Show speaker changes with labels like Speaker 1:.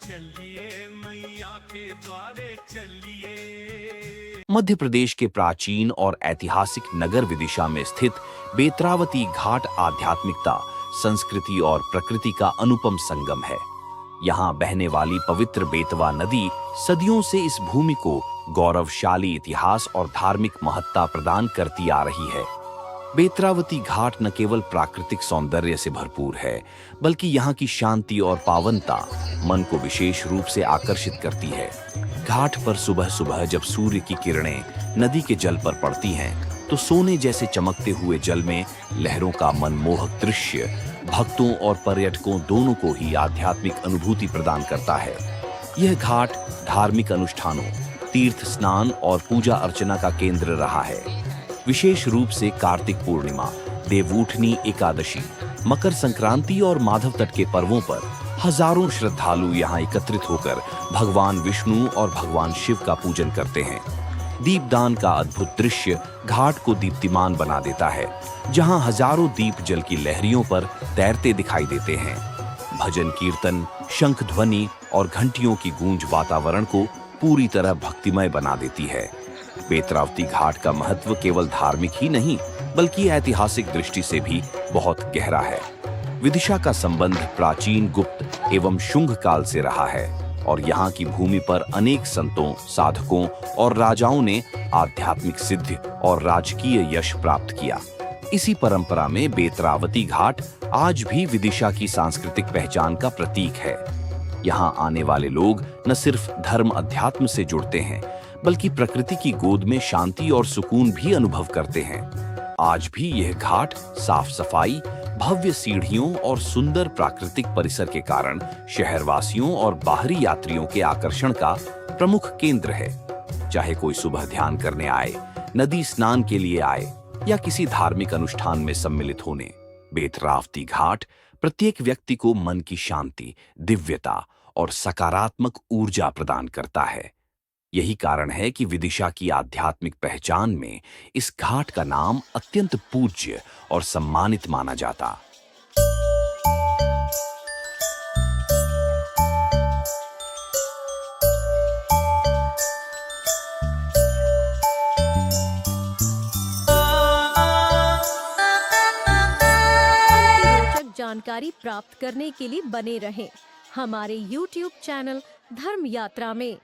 Speaker 1: चलिए मैया के द्वारे चलिए।
Speaker 2: मध्य प्रदेश के प्राचीन और ऐतिहासिक नगर विदिशा में स्थित बेत्रावती घाट आध्यात्मिकता, संस्कृति और प्रकृति का अनुपम संगम है। यहाँ बहने वाली पवित्र बेतवा नदी सदियों से इस भूमि को गौरवशाली इतिहास और धार्मिक महत्ता प्रदान करती आ रही है। बेत्रावती घाट न केवल प्राकृतिक सौंदर्य से भरपूर है, बल्कि यहाँ की शांति और पावनता मन को विशेष रूप से आकर्षित करती है। घाट पर सुबह सुबह जब सूर्य की किरणें नदी के जल पर पड़ती हैं, तो सोने जैसे चमकते हुए जल में लहरों का मनमोहक दृश्य भक्तों और पर्यटकों दोनों को ही आध्यात्मिक अनुभूति प्रदान करता है। यह घाट धार्मिक अनुष्ठानों, तीर्थ स्नान और पूजा अर्चना का केंद्र रहा है। विशेष रूप से कार्तिक पूर्णिमा, देवउठनी एकादशी, मकर संक्रांति और माधव तट के पर्वों पर हजारों श्रद्धालु यहाँ एकत्रित होकर भगवान विष्णु और भगवान शिव का पूजन करते हैं। दीपदान का अद्भुत दृश्य घाट को दीप्तिमान बना देता है, जहाँ हजारों दीप जल की लहरियों पर तैरते दिखाई देते हैं। भजन कीर्तन, शंख ध्वनि और घंटियों की गूंज वातावरण को पूरी तरह भक्तिमय बना देती है। बेत्रावती घाट का महत्व केवल धार्मिक ही नहीं, बल्कि ऐतिहासिक दृष्टि से भी बहुत गहरा है। विदिशा का संबंध प्राचीन गुप्त एवं शुंग काल से रहा है और यहाँ की भूमि पर अनेक संतों, साधकों और राजाओं ने आध्यात्मिक सिद्धि और राजकीय यश प्राप्त किया। इसी परंपरा में बेत्रावती घाट आज भी विदिशा की सांस्कृतिक पहचान का प्रतीक है। यहाँ आने वाले लोग न सिर्फ धर्म अध्यात्म से जुड़ते हैं, बल्कि प्रकृति की गोद में शांति और सुकून भी अनुभव करते हैं। आज भी यह घाट साफ सफाई, भव्य सीढ़ियों और सुंदर प्राकृतिक परिसर के कारण शहरवासियों और बाहरी यात्रियों के आकर्षण का प्रमुख केंद्र है। चाहे कोई सुबह ध्यान करने आए, नदी स्नान के लिए आए या किसी धार्मिक अनुष्ठान में सम्मिलित होने, बेत्रावती घाट प्रत्येक व्यक्ति को मन की शांति, दिव्यता और सकारात्मक ऊर्जा प्रदान करता है। यही कारण है कि विदिशा की आध्यात्मिक पहचान में इस घाट का नाम अत्यंत पूज्य और सम्मानित माना जाता।
Speaker 3: रोचक जानकारी प्राप्त करने के लिए बने रहें हमारे YouTube चैनल धर्म यात्रा में।